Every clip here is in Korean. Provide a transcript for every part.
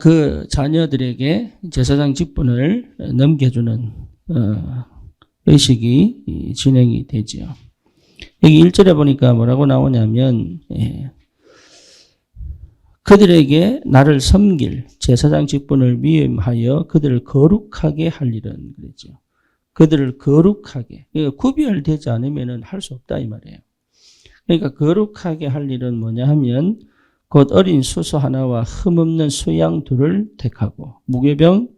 그 자녀들에게 제사장 직분을 넘겨주는 의식이 진행이 되지요. 여기 1절에 보니까 뭐라고 나오냐면 그들에게 나를 섬길 제사장 직분을 위임하여 그들을 거룩하게 할 일은 그랬죠. 그들을 거룩하게. 그러니까 구별되지 않으면 할 수 없다 이 말이에요. 그러니까 거룩하게 할 일은 뭐냐 하면 곧 어린 수소 하나와 흠없는 수양 둘을 택하고 무교병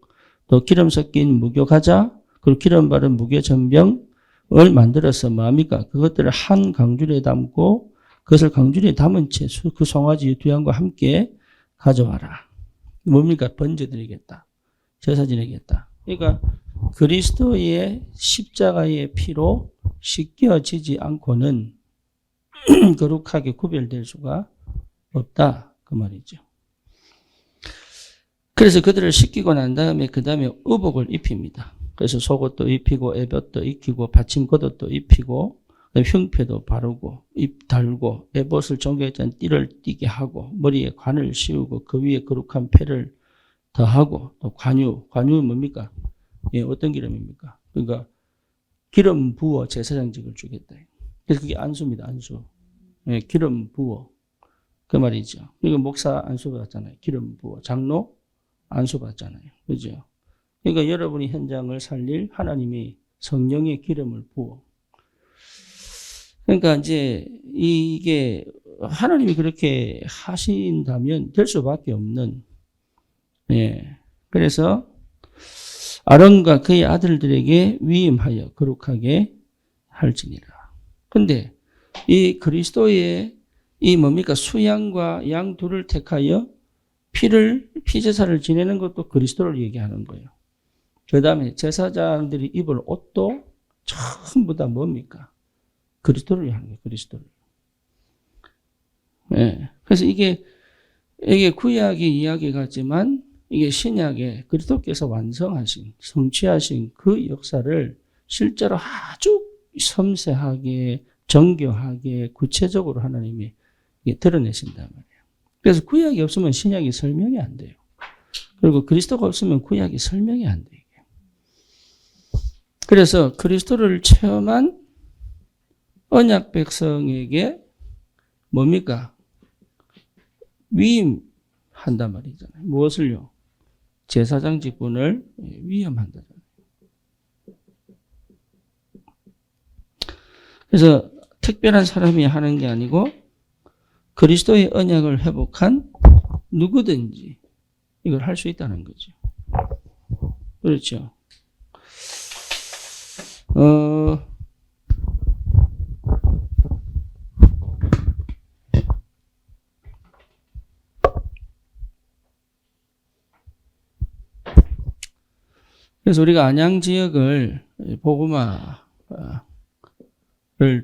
또 기름 섞인 무교가자 그리고 기름 바른 무교전병을 만들어서 뭐합니까? 그것들을 한 강줄에 담고 그것을 강줄에 담은 채 그 송아지 두 양과 함께 가져와라. 뭡니까? 번제드리겠다. 제사 지내겠다. 그러니까 그리스도의 십자가의 피로 씻겨지지 않고는 거룩하게 구별될 수가 없다. 그 말이죠. 그래서 그들을 씻기고 난 다음에 그 다음에 의복을 입힙니다. 그래서 속옷도 입히고 에봇도 입히고 받침 겉옷도 입히고 흉패도 바르고 입 달고 에봇을 종교했던 띠를 띠게 하고 머리에 관을 씌우고 그 위에 거룩한 패를 더하고 또 관유는 뭡니까? 예, 어떤 기름입니까? 그러니까 기름 부어 제사장직을 주겠다. 그래서 그게 안수입니다. 안수. 예, 기름 부어. 그 말이죠. 그러니까 목사 안수 받잖아요. 기름 부어. 장로 안수 받잖아요. 그죠? 그러니까 여러분이 현장을 살릴 하나님이 성령의 기름을 부어. 그러니까 이제 이게 하나님이 그렇게 하신다면 될 수밖에 없는, 예. 그래서 아론과 그의 아들들에게 위임하여 거룩하게 할지니라. 근데 이 그리스도의 이 뭡니까? 수양과 양 둘을 택하여 피제사를 지내는 것도 그리스도를 얘기하는 거예요. 그 다음에 제사장들이 입을 옷도 전부 다 뭡니까? 그리스도를 하는 거예요. 그리스도를. 예. 그래서 이게 구약의 이야기 같지만 이게 신약에 그리스도께서 완성하신, 성취하신 그 역사를 실제로 아주 섬세하게, 정교하게, 구체적으로 하나님이 드러내신단 말이에요. 그래서 구약이 없으면 신약이 설명이 안 돼요. 그리고 그리스도가 없으면 구약이 설명이 안 돼요. 그래서 그리스도를 체험한 언약 백성에게 뭡니까? 위임한단 말이잖아요. 무엇을요? 제사장 직분을 위임한다잖아요. 그래서 특별한 사람이 하는 게 아니고 그리스도의 언약을 회복한 누구든지 이걸 할 수 있다는 거죠. 그렇죠. 그래서 우리가 안양 지역을 복음화를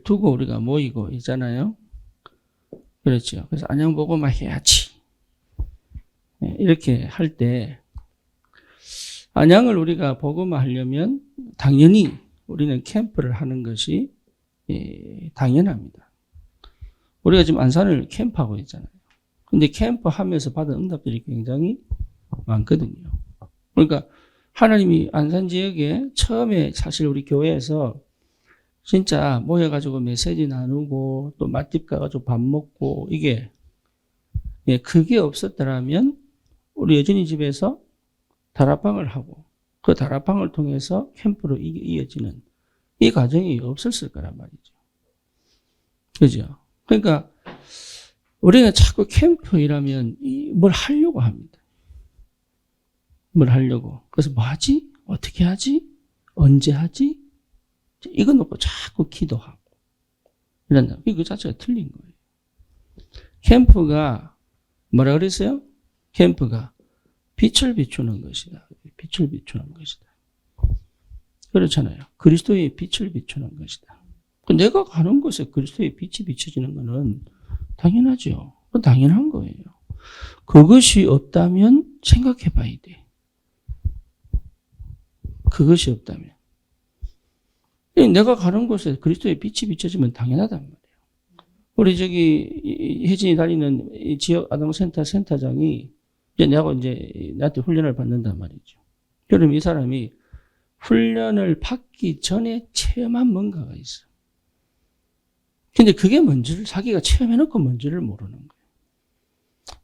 두고 우리가 모이고 있잖아요. 그렇죠. 그래서 안양 복음화 해야지. 이렇게 할 때 안양을 우리가 복음화 하려면 당연히 우리는 캠프를 하는 것이 당연합니다. 우리가 지금 안산을 캠프하고 있잖아요. 근데 캠프 하면서 받은 응답들이 굉장히 많거든요. 그러니까 하나님이 안산 지역에 처음에 사실 우리 교회에서 진짜 모여가지고 메시지 나누고 또 맛집 가가지고 밥 먹고 이게 그게 없었더라면 우리 여전히 집에서 다락방을 하고 그 다락방을 통해서 캠프로 이어지는 이 과정이 없었을 거란 말이죠. 그죠? 그러니까 우리는 자꾸 캠프 이라면 뭘 하려고 합니다. 뭘 하려고. 그래서 뭐 하지? 어떻게 하지? 언제 하지? 이거 놓고 자꾸 기도하고. 이런다. 그 자체가 틀린 거예요. 캠프가 뭐라 그랬어요? 캠프가 빛을 비추는 것이다. 빛을 비추는 것이다. 그렇잖아요. 그리스도의 빛을 비추는 것이다. 내가 가는 곳에 그리스도의 빛이 비춰지는 것은 당연하죠. 당연한 거예요. 그것이 없다면 생각해 봐야 돼. 그것이 없다면. 내가 가는 곳에 그리스도의 빛이 비춰지면 당연하단 말이에요. 우리 혜진이 다니는 지역 아동센터 센터장이 이제 나한테 훈련을 받는단 말이죠. 그럼 이 사람이 훈련을 받기 전에 체험한 뭔가가 있어. 근데 그게 뭔지를 자기가 체험해놓고 뭔지를 모르는 거예요.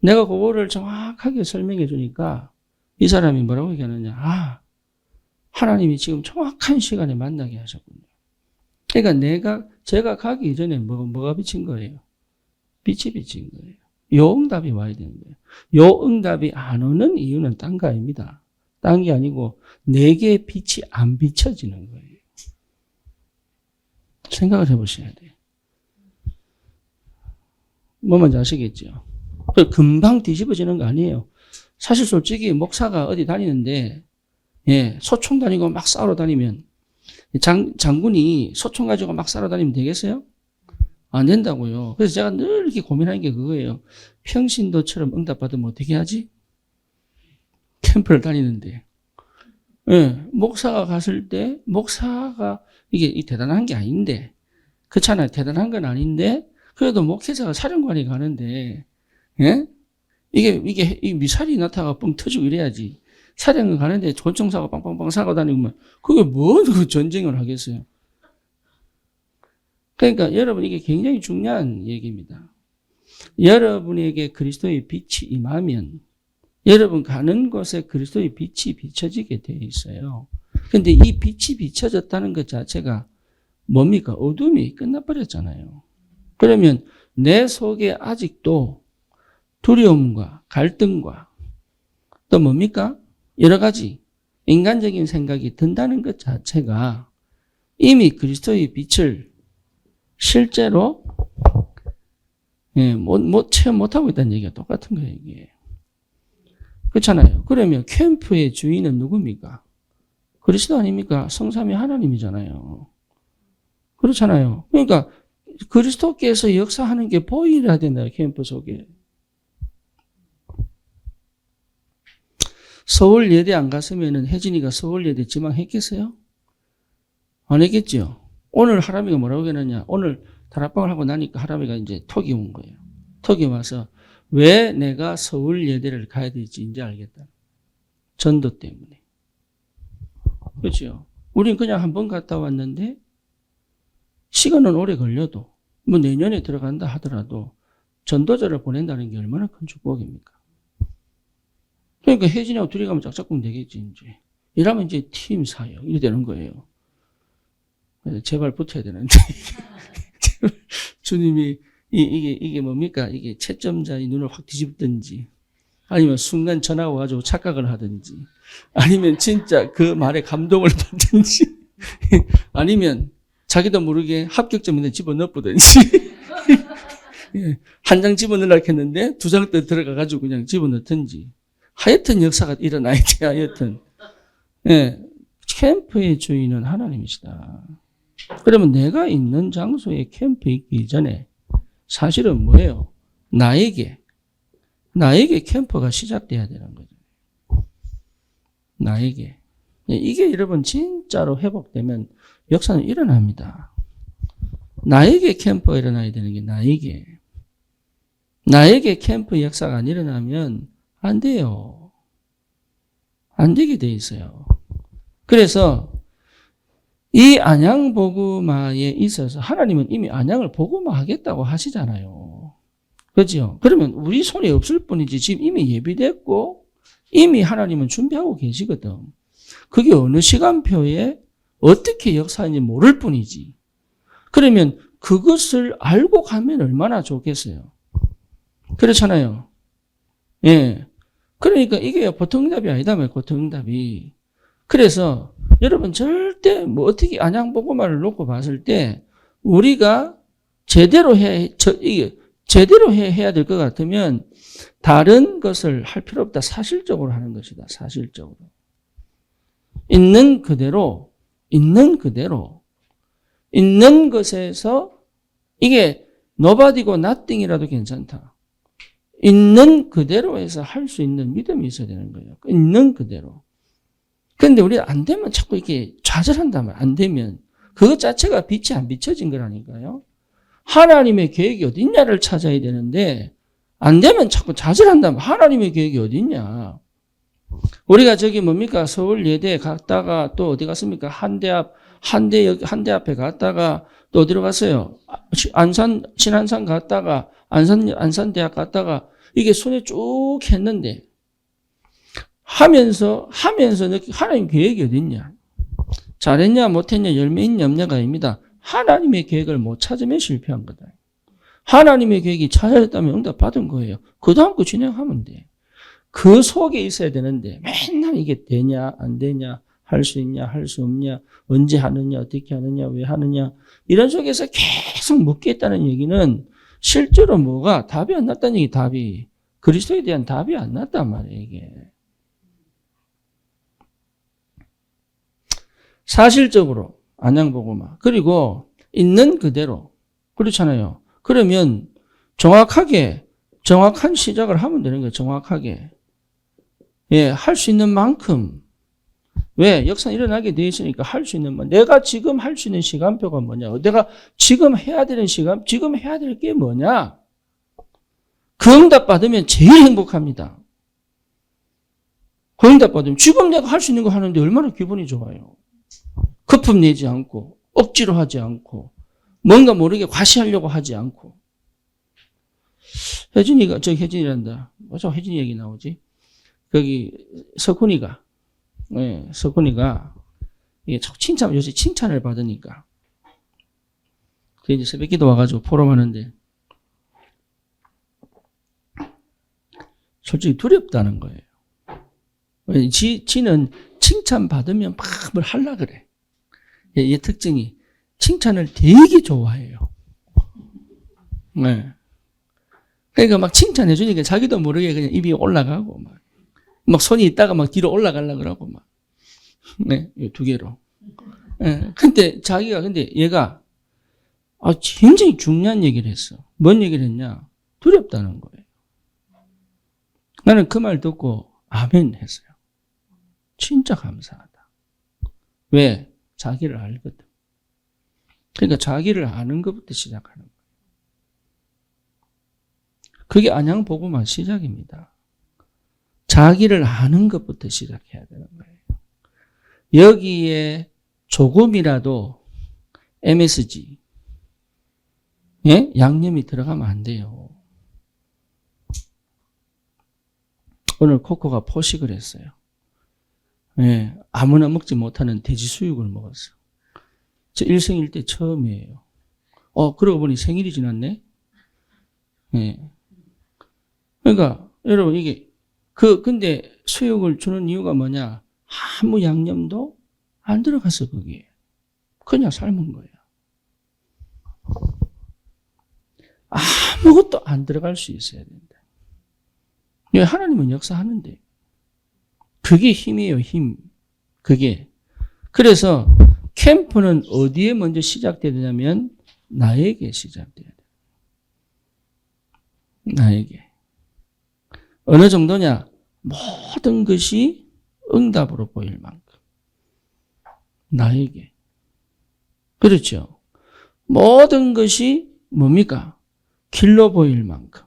내가 그거를 정확하게 설명해 주니까 이 사람이 뭐라고 얘기하느냐. 하나님이 지금 정확한 시간에 만나게 하셨군요. 그러니까 제가 가기 이전에 뭐가 비친 거예요? 빛이 비친 거예요. 요 응답이 와야 되는 거예요. 요 응답이 안 오는 이유는 딴 거 아닙니다. 딴 게 아니고 내게 빛이 안 비춰지는 거예요. 생각을 해보셔야 돼요. 뭐 뭔지 아시겠죠? 금방 뒤집어지는 거 아니에요. 사실 솔직히 목사가 어디 다니는데 소총 다니고 막 싸우러 다니면 장군이 소총 가지고 막 싸우러 다니면 되겠어요? 안 된다고요. 그래서 제가 늘 이렇게 고민하는 게 그거예요. 평신도처럼 응답받으면 어떻게 하지? 캠프를 다니는데. 목사가 갔을 때, 목사가 이게 대단한 게 아닌데, 그렇잖아요. 대단한 건 아닌데, 그래도 목회자가 사령관이 가는데, 이게 미사일이 나타나가 뻥 터지고 이래야지. 사령관 가는데 권총사가 빵빵빵 사고 다니면, 그게 뭔 그 전쟁을 하겠어요? 그러니까 여러분 이게 굉장히 중요한 얘기입니다. 여러분에게 그리스도의 빛이 임하면 여러분 가는 곳에 그리스도의 빛이 비춰지게 되어 있어요. 그런데 이 빛이 비춰졌다는 것 자체가 뭡니까? 어둠이 끝나버렸잖아요. 그러면 내 속에 아직도 두려움과 갈등과 또 뭡니까? 여러 가지 인간적인 생각이 든다는 것 자체가 이미 그리스도의 빛을 실제로 체험 못하고 있다는 얘기가 똑같은 거예요. 이게. 그렇잖아요. 그러면 캠프의 주인은 누굽니까? 그리스도 아닙니까? 성삼위 하나님이잖아요. 그렇잖아요. 그러니까 그리스도께서 역사하는 게 보이려야 된다. 캠프 속에. 서울예대 안 갔으면 혜진이가 서울예대 지망했겠어요? 안 했겠죠? 오늘 하람이가 뭐라고 했느냐? 오늘 다락방을 하고 나니까 하람이가 이제 톡이 온 거예요. 톡이 와서 왜 내가 서울예대를 가야 될지 이제 알겠다. 전도 때문에. 그렇죠? 우린 그냥 한 번 갔다 왔는데 시간은 오래 걸려도 뭐 내년에 들어간다 하더라도 전도자를 보낸다는 게 얼마나 큰 축복입니까? 그러니까 혜진이하고 둘이 가면 짝짝꿍 되겠지 이제. 이러면 이제 팀 사역 이래 되는 거예요. 제발 붙어야 되는데 주님이 이게 뭡니까? 이게 채점자의 눈을 확 뒤집든지 아니면 순간 전화가 와가지고 착각을 하든지 아니면 진짜 그 말에 감동을 받든지 아니면 자기도 모르게 합격점인데 집어넣어보든지 한 장 집어넣으려고 했는데 두 장 더 들어가가지고 그냥 집어넣든지 하여튼 역사가 일어나야 돼. 하여튼 캠프의 주인은 하나님이시다. 그러면 내가 있는 장소에 캠프 있기 전에 사실은 뭐예요? 나에게 캠프가 시작돼야 되는 거죠. 나에게. 이게 여러분 진짜로 회복되면 역사는 일어납니다. 나에게 캠프가 일어나야 되는 게 나에게 캠프 역사가 안 일어나면 안 돼요. 안 되게 돼 있어요. 그래서 이 안양 복음화에 있어서 하나님은 이미 안양을 복음화하겠다고 하시잖아요. 그렇죠? 그러면 우리 손에 없을 뿐이지 지금 이미 예비됐고 이미 하나님은 준비하고 계시거든. 그게 어느 시간표에 어떻게 역사하는지 모를 뿐이지. 그러면 그것을 알고 가면 얼마나 좋겠어요. 그렇잖아요. 그러니까 이게 보통 응답이 아니다 말이에요. 보통 응답이. 그래서 여러분 절대 뭐 어떻게 안양 복음화를 놓고 봤을 때 우리가 제대로 해야 될 것 같으면 다른 것을 할 필요 없다. 사실적으로 하는 것이다. 사실적으로. 있는 그대로 있는 것에서 이게 nobody고 nothing이라도 괜찮다. 있는 그대로 해서 할 수 있는 믿음이 있어야 되는 거예요. 있는 그대로. 그런데 우리 안 되면 자꾸 이렇게 좌절한다면 안 되면 그것 자체가 빛이 안 비춰진 거라니까요. 하나님의 계획이 어딨냐를 찾아야 되는데 안 되면 자꾸 좌절한다면 하나님의 계획이 어디 있냐. 우리가 저기 뭡니까? 서울 예대 갔다가 또 어디 갔습니까? 한대 앞에 갔다가 또 어디로 갔어요? 신안산 갔다가 안산대학 갔다가 이게 손에 쭉 했는데 하면서 하나님 계획이 어디 있냐? 잘했냐 못했냐 열매 있냐 없냐가 아닙니다. 하나님의 계획을 못 찾으면 실패한 거다. 하나님의 계획이 찾아졌다면 응답 받은 거예요. 그 다음 거 진행하면 돼. 그 속에 있어야 되는데 맨날 이게 되냐 안 되냐 할 수 있냐 할 수 없냐 언제 하느냐 어떻게 하느냐 왜 하느냐 이런 속에서 계속 묻겠다는 얘기는 실제로 뭐가 답이 안 났다는 얘기. 답이 그리스도에 대한 답이 안 났단 말이에요. 이게 사실적으로 안양복음화 그리고 있는 그대로 그렇잖아요. 그러면 정확한 시작을 하면 되는 거예요. 정확하게. 예, 할 수 있는 만큼. 왜? 역사는 일어나게 돼 있으니까 할 수 있는 만 내가 지금 할 수 있는 시간표가 뭐냐? 내가 지금 해야 되는 지금 해야 될 게 뭐냐? 그 응답 받으면 제일 행복합니다. 그 응답 받으면 지금 내가 할 수 있는 거 하는데 얼마나 기분이 좋아요. 거품 내지 않고 억지로 하지 않고 뭔가 모르게 과시하려고 하지 않고. 혜진이란다. 맞아, 혜진이 얘기 나오지. 거기 석훈이가 이게 요새 칭찬을 받으니까 이제 새벽기도 와가지고 포럼하는데 솔직히 두렵다는 거예요. 지는 칭찬 받으면 막 뭘 하려 그래. 얘 특징이 칭찬을 되게 좋아해요. 네. 그러니까 막 칭찬해 주니까 자기도 모르게 그냥 입이 올라가고 막 손이 있다가 막 뒤로 올라가려고 그러고 막. 네, 이 두 개로. 네. 근데 얘가 굉장히 중요한 얘기를 했어. 뭔 얘기를 했냐? 두렵다는 거예요. 나는 그 말 듣고 아멘 했어요. 진짜 감사하다. 왜? 자기를 알거든. 그러니까 자기를 아는 것부터 시작하는 거예요. 그게 안양복음화 시작입니다. 자기를 아는 것부터 시작해야 되는 거예요. 여기에 조금이라도 MSG, 예? 양념이 들어가면 안 돼요. 오늘 코코가 포식을 했어요. 예, 아무나 먹지 못하는 돼지 수육을 먹었어. 저 일생일 때 처음이에요. 그러고 보니 생일이 지났네? 예. 그러니까, 여러분, 근데 수육을 주는 이유가 뭐냐? 아무 양념도 안 들어갔어, 거기에. 그냥 삶은 거야. 아무것도 안 들어갈 수 있어야 된다. 하나님은 역사하는데. 그게 힘이에요, 힘. 그게. 그래서 캠프는 어디에 먼저 시작돼야 되냐면 나에게 시작돼야 돼. 나에게. 어느 정도냐? 모든 것이 응답으로 보일 만큼. 나에게. 그렇죠? 모든 것이 뭡니까? 길로 보일 만큼.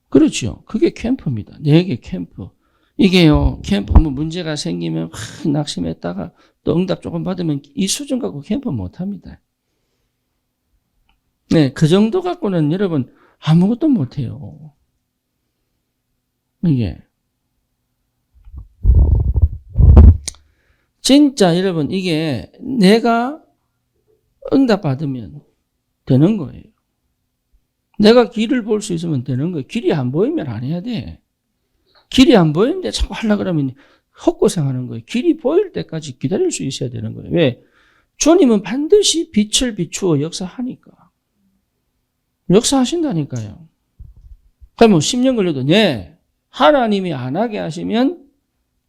그렇죠? 그게 캠프입니다. 내게 캠프. 이게요, 캠프 문제가 생기면 낙심했다가 또 응답 조금 받으면 이 수준 갖고 캠프 못 합니다. 네, 그 정도 갖고는 여러분 아무것도 못 해요. 이게. 진짜 여러분 이게 내가 응답 받으면 되는 거예요. 내가 길을 볼 수 있으면 되는 거예요. 길이 안 보이면 안 해야 돼. 길이 안 보이는데 자꾸 하려고 그러면 헛고생하는 거예요. 길이 보일 때까지 기다릴 수 있어야 되는 거예요. 왜? 주님은 반드시 빛을 비추어 역사하니까. 역사하신다니까요. 그러면 10년 걸려도 하나님이 안 하게 하시면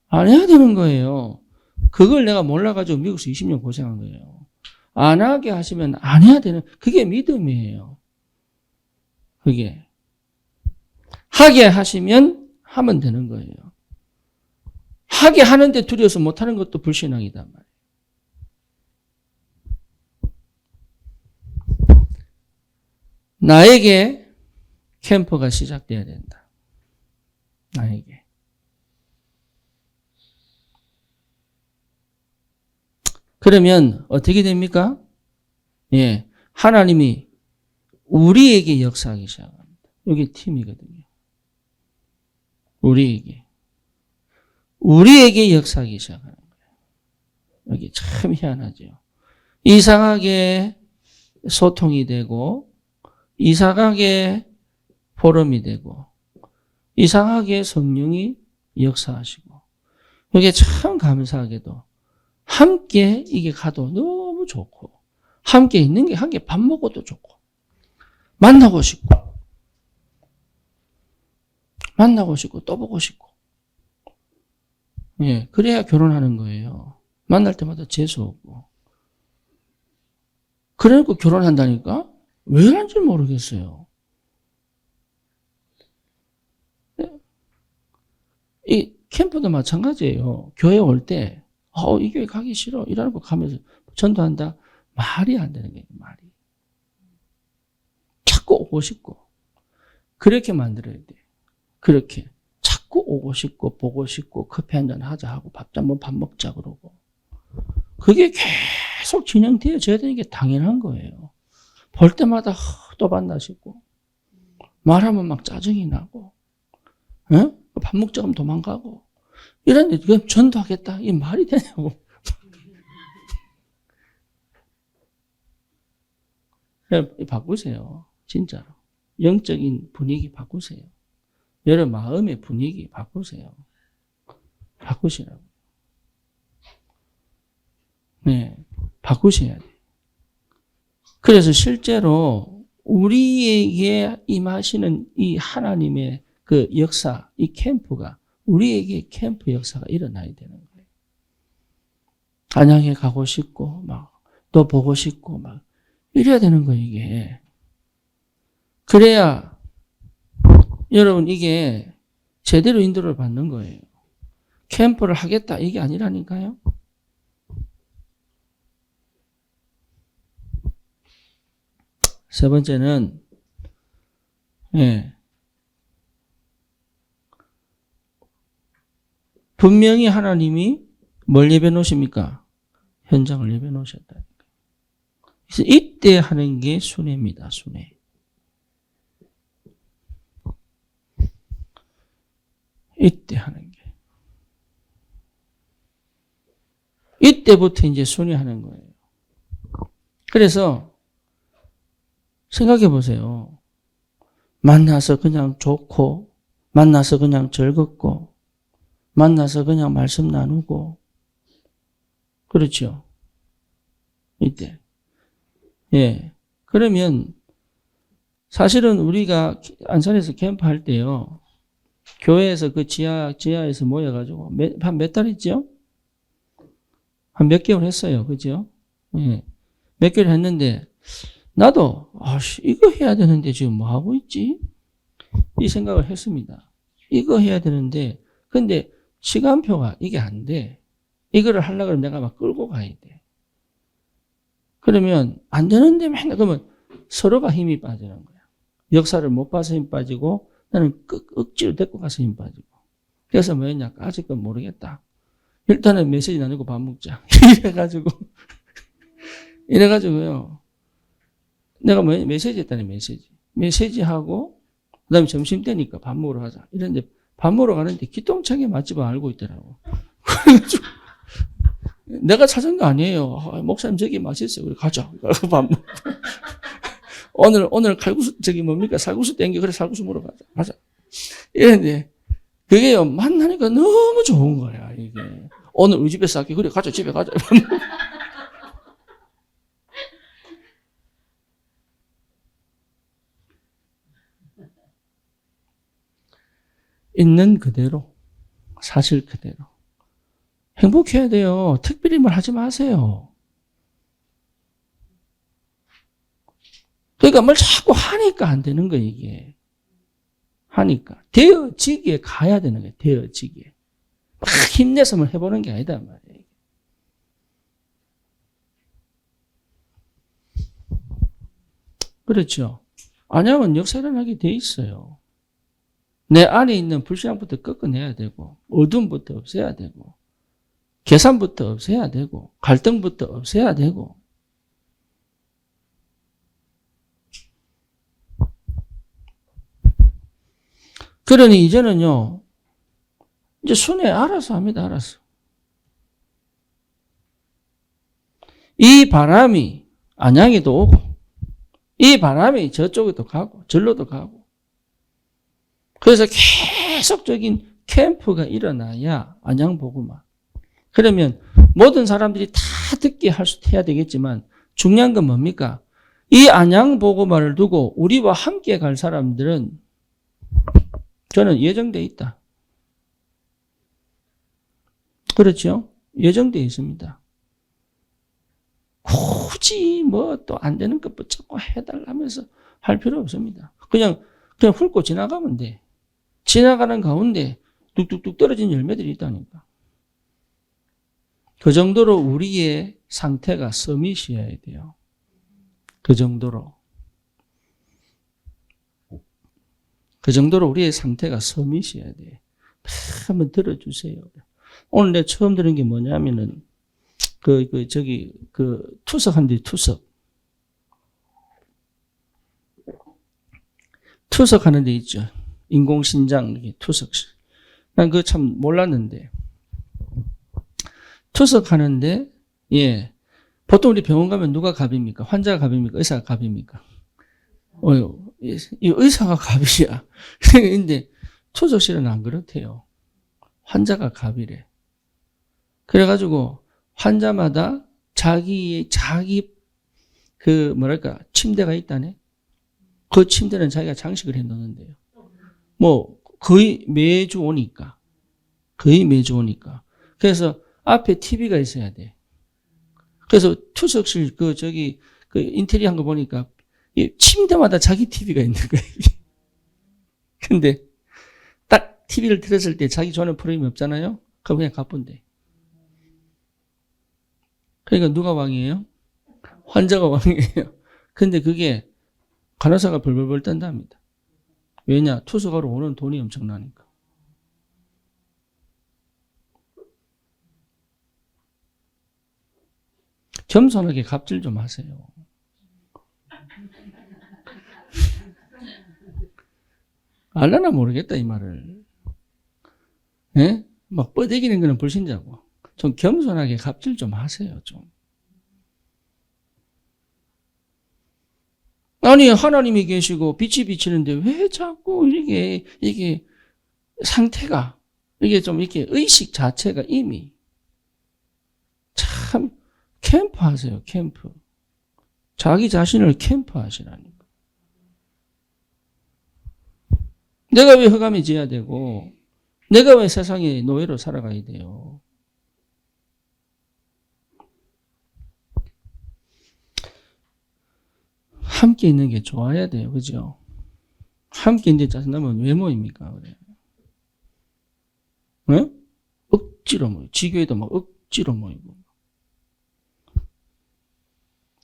안 해야 되는 거예요. 그걸 내가 몰라가지고 미국에서 20년 고생한 거예요. 안 하게 하시면 안 해야 되는, 그게 믿음이에요. 그게. 하게 하시면 하면 되는 거예요. 하게 하는데 두려워서 못하는 것도 불신앙이단 말이에요. 나에게 캠프가 시작돼야 된다. 나에게. 그러면 어떻게 됩니까? 예, 하나님이 우리에게 역사하기 시작합니다. 이게 팀이거든요. 우리에게 역사하기 시작하는 거예요. 여기 참 희한하죠. 이상하게 소통이 되고, 이상하게 포럼이 되고, 이상하게 성령이 역사하시고, 이게 참 감사하게도 함께 이게 가도 너무 좋고, 함께 있는 게 함께 밥 먹어도 좋고, 만나고 싶고 또 보고 싶고. 예, 그래야 결혼하는 거예요. 만날 때마다 재수없고. 그래놓고 결혼한다니까? 왜 그런지 모르겠어요. 이 캠프도 마찬가지예요. 교회 올 때, 이 교회 가기 싫어. 이러는 거 가면서 전도한다. 말이 안 되는 거예요, 말이. 자꾸 오고 싶고. 그렇게 만들어야 돼. 그렇게. 자꾸 오고 싶고, 보고 싶고, 커피 한잔 하자 하고, 밥 먹자 그러고. 그게 계속 진행되어져야 되는 게 당연한 거예요. 볼 때마다 또 만나 싶고, 말하면 막 짜증이 나고, 밥 먹자 하면 도망가고, 이런데 그럼 전도하겠다. 이게 말이 되냐고. 바꾸세요. 진짜로. 영적인 분위기 바꾸세요. 여러분 마음의 분위기 바꾸세요. 바꾸시라고. 네, 바꾸셔야 돼요. 그래서 실제로 우리에게 임하시는 이 하나님의 그 역사, 이 캠프가 우리에게 캠프 역사가 일어나야 되는 거예요. 안양에 가고 싶고 막 또 보고 싶고 막 이래야 되는 거예요, 이게. 그래야 여러분 이게 제대로 인도를 받는 거예요. 캠프를 하겠다 이게 아니라니까요. 세 번째는 분명히 하나님이 뭘 예배 놓으십니까? 현장을 예배 놓으셨다. 그래서 이때 하는 게 순회입니다. 순회. 이때 하는 게. 이때부터 이제 순회하는 거예요. 그래서 생각해 보세요. 만나서 그냥 좋고, 만나서 그냥 즐겁고, 만나서 그냥 말씀 나누고, 그렇죠? 이때. 예. 그러면 사실은 우리가 안산에서 캠프 할 때요, 교회에서 그 지하에서 모여가지고, 한 몇 달 했죠? 한 몇 개월 했어요. 그죠? 예. 몇 개월 했는데, 나도, 이거 해야 되는데 지금 뭐 하고 있지? 이 생각을 했습니다. 이거 해야 되는데, 근데 시간표가 이게 안 돼. 이거를 하려고 하면 내가 막 끌고 가야 돼. 그러면 안 되는데 맨날 그러면 서로가 힘이 빠지는 거야. 역사를 못 봐서 힘 빠지고 나는 억지로 데리고 가서 힘 빠지고. 그래서 뭐였냐? 아직은 모르겠다. 일단은 메시지 나누고 밥 먹자. 이래가지고요. 내가 메시지 했다네, 메시지. 메시지하고 그다음에 점심 때니까 밥 먹으러 가자. 이랬는데 밥 먹으러 가는데 기똥차게 맛집을 알고 있더라고. 그래가지고 내가 찾은 거 아니에요. 목사님 저기 맛있어요. 그래 가자. 밥 먹고. 오늘 칼국수 저기 뭡니까? 살국수 땡겨. 그래 살국수 먹으러 가자. 이랬는데 그게요 만나니까 너무 좋은 거야 이게. 오늘 우리 집에서 할게. 그래 가자 집에 가자. 있는 그대로, 사실 그대로. 행복해야 돼요. 특별히 말 하지 마세요. 그러니까 뭘 자꾸 하니까 안 되는 거예요, 이게. 하니까. 되어지기에 가야 되는 거예요, 되어지기에. 막 힘내서 뭘 해보는 게 아니다, 말이에요. 그렇죠. 안양은 역사일어나게 돼 있어요. 내 안에 있는 불신앙부터 꺾어내야 되고, 어둠부터 없애야 되고, 계산부터 없애야 되고, 갈등부터 없애야 되고. 그러니 이제는요, 이제 순회 알아서 합니다, 알아서. 이 바람이 안양에도 오고, 이 바람이 저쪽에도 가고, 절로도 가고. 그래서 계속적인 캠프가 일어나야 안양보고만. 그러면 모든 사람들이 다 듣게 해야 되겠지만 중요한 건 뭡니까? 이 안양보고만을 두고 우리와 함께 갈 사람들은 저는 예정돼 있다. 그렇죠? 예정돼 있습니다. 굳이 뭐 또 안 되는 것 붙잡고 해달라면서 할 필요 없습니다. 그냥 훑고 지나가면 돼. 지나가는 가운데 뚝뚝뚝 떨어진 열매들이 있다니까. 그 정도로 우리의 상태가 서밋이어야 돼요. 그 정도로. 그 정도로 우리의 상태가 서밋이어야 돼. 한번 들어주세요. 오늘 내가 처음 들은 게 뭐냐면은, 투석한데 투석. 투석하는 데 있죠. 인공신장, 이렇게 투석. 난 그거 참 몰랐는데. 투석하는데, 예. 보통 우리 병원 가면 누가 갑입니까? 환자가 갑입니까? 의사가 갑입니까? 이 의사가 갑이야. 근데 투석실은 안 그렇대요. 환자가 갑이래. 그래가지고 환자마다 자기 침대가 있다네. 그 침대는 자기가 장식을 해 놓는데요. 뭐 거의 매주 오니까. 그래서 앞에 TV가 있어야 돼. 그래서 투석실 인테리어 한 거 보니까 침대마다 자기 TV가 있는 거예요. 근데 딱 TV를 틀었을 때 자기 좋아하는 프로그램이 없잖아요. 그럼 그냥 가뿐대. 그러니까 누가 왕이에요? 환자가 왕이에요. 근데 그게 간호사가 벌벌벌 떤답니다. 왜냐? 투석하러 오는 돈이 엄청나니까. 겸손하게 갑질 좀 하세요. 알라나 모르겠다, 이 말을. 예? 막 뻗대기는 거는 불신자고. 좀 겸손하게 갑질 좀 하세요, 좀. 아니, 하나님이 계시고 빛이 비치는데 왜 자꾸 이게 상태가, 이게 좀 이렇게 의식 자체가 이미 참 캠프 하세요, 캠프. 자기 자신을 캠프 하시라니까. 내가 왜 흑암이 져야 되고, 내가 왜 세상의 노예로 살아가야 돼요. 함께 있는 게 좋아야 돼요. 그죠? 함께 있는데 짜증나면 왜 모입니까? 그래. 네? 억지로 모여. 지교회도 막 억지로 모이고.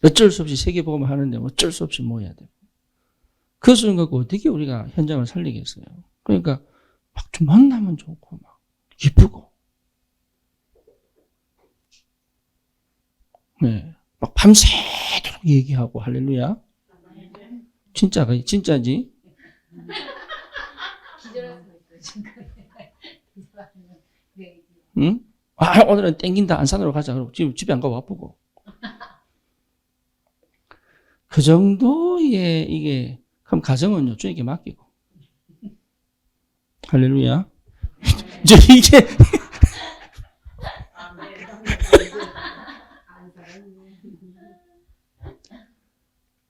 어쩔 수 없이 세계복음을 하는데 어쩔 수 없이 모여야 돼요. 그 수준 갖고 어떻게 우리가 현장을 살리겠어요? 그러니까 막 좀 만나면 좋고 막 기쁘고. 네. 막 밤새도록 얘기하고 할렐루야. 진짜지? 응? 오늘은 땡긴다. 안산으로 가자. 그러고 집에 안 가고 바쁘고. 그 정도의 이게, 그럼 가정은요, 주님께 맡기고. 할렐루야. 이게.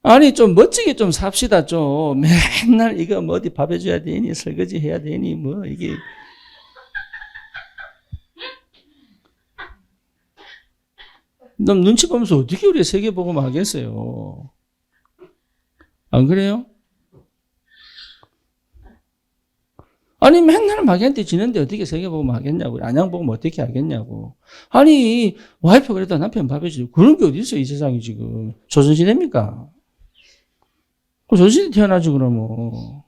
아니, 좀 멋지게 좀 삽시다, 좀. 맨날 이거 뭐 어디 밥 해줘야 되니, 설거지 해야 되니, 뭐, 이게. 넌 눈치 보면서 어떻게 우리 세계복음 하겠어요? 안 그래요? 아니, 맨날 마귀한테 지는데 어떻게 세계복음 하겠냐고. 안양복음 어떻게 하겠냐고. 아니, 와이프 그래도 남편 밥 해주고. 그런 게 어디 있어요, 이 세상이 지금. 조선시대입니까? 조선시대 태어나지 그러면.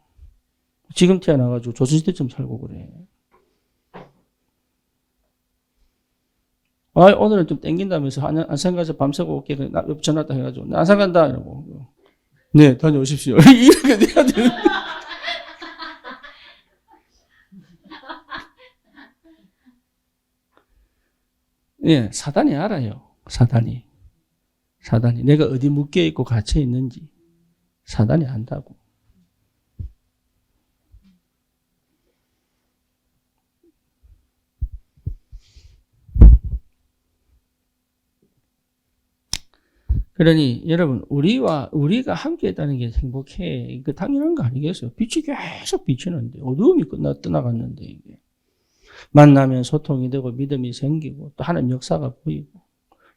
지금 태어나가지고 조선시대쯤 살고 그래. 오늘은 좀 땡긴다면서 안산 가서 밤새고 올게. 전화 왔다 해가지고 나 안산 간다 이러고. 네, 다녀오십시오. 이렇게 돼야 되는. 예, 사단이 알아요. 사단이 내가 어디 묶여 있고 갇혀 있는지 사단이 안다고. 그러니 여러분 우리가 함께 있다는 게 행복해. 그 당연한 거 아니겠어요? 빛이 계속 비치는데 어두움이 떠나갔는데 이게 만나면 소통이 되고 믿음이 생기고 또 하나님 역사가 보이고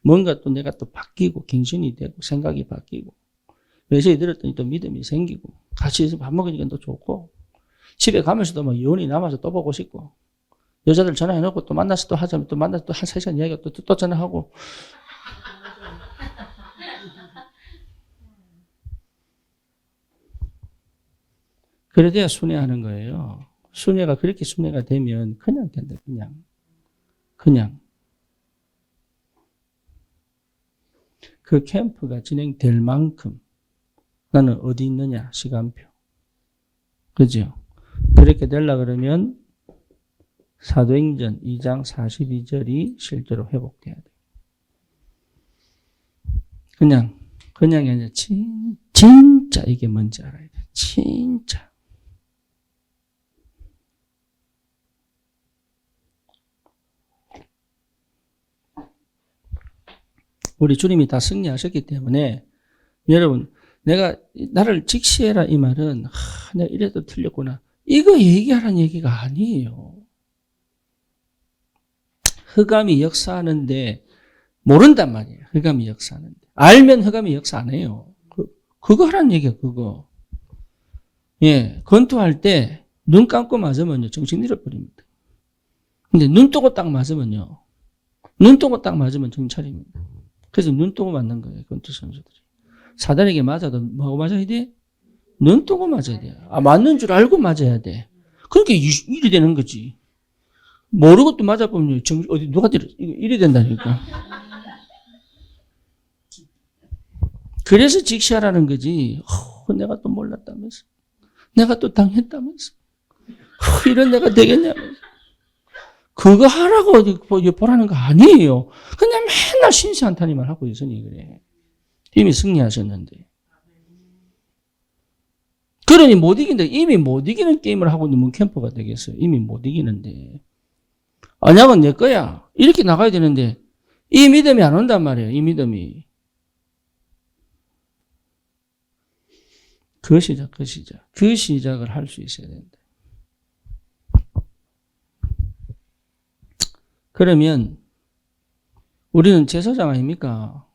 뭔가 또 내가 또 바뀌고 갱신이 되고 생각이 바뀌고 외세에 들었더니 또 믿음이 생기고 같이 있으면 밥 먹으니까 또 좋고 집에 가면서도 뭐 여운이 남아서 또 보고 싶고 여자들 전화해놓고 또 만나서 또 하자면 또 만나서 또 한 3시간 이야기하고 또 전화하고 그래야 순회하는 거예요. 순회가 그렇게 순회가 되면 그냥 된다. 그냥. 그 캠프가 진행될 만큼 나는 어디 있느냐 시간표. 그죠? 그렇게 되려고 그러면 사도행전 2장 42절이 실제로 회복돼야 돼. 그냥이 아니라 진짜 이게 뭔지 알아야 돼. 진짜. 우리 주님이 다 승리하셨기 때문에 여러분 나를 직시해라 이 말은 내가 이래도 틀렸구나. 이거 얘기하라는 얘기가 아니에요. 흑암이 역사하는데 모른단 말이에요. 흑암이 역사하는데. 알면 흑암이 역사 안 해요. 그거 하라는 얘기야 그거. 예, 권투할 때 눈 감고 맞으면요 정신 잃어버립니다. 근데 눈 뜨고 딱 맞으면요. 눈 뜨고 딱 맞으면 정신 차립니다. 그래서 눈 뜨고 맞는 거예요. 권투 선수들이. 사단에게 맞아도 뭐하고 맞아야 돼? 눈 뜨고 맞아야 돼. 맞는 줄 알고 맞아야 돼. 그러니까 일이 되는 거지. 모르고 또 맞아보면 어디 누가 일이 된다니까. 그래서 직시하라는 거지. 내가 또 몰랐다면서. 내가 또 당했다면서. 이런 내가 되겠냐면서. 그거 하라고 어디 보라는 거 아니에요. 그냥 맨날 신세한탄이만 하고 있으니 그래. 이미 승리하셨는데. 그러니 못 이긴다. 이미 못 이기는 게임을 하고 있는 캠프가 되겠어요. 이미 못 이기는데. 언약은 내 거야. 이렇게 나가야 되는데 이 믿음이 안 온단 말이에요. 이 믿음이. 그 시작을 할 수 있어야 된다. 그러면 우리는 제사장 아닙니까?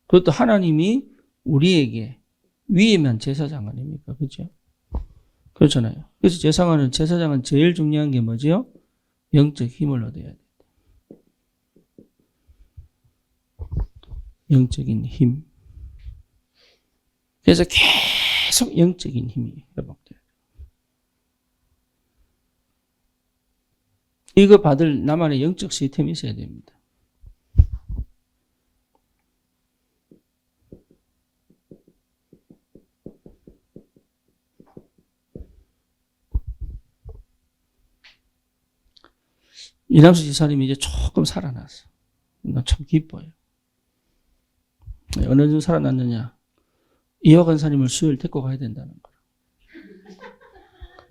그것도 하나님이 우리에게 위임한 제사장 아닙니까? 그렇죠? 그렇잖아요. 그래서 제사장은 제일 중요한 게 뭐죠? 영적 힘을 얻어야 돼. 영적인 힘. 그래서 계속 영적인 힘이 회복돼요. 이거 받을 나만의 영적 시스템이 있어야 됩니다. 이남수 지사님이 이제 조금 살아났어. 나 참 기뻐요. 어느 정도 살아났느냐? 이화 권사님을 수요일 데리고 가야 된다는 거야.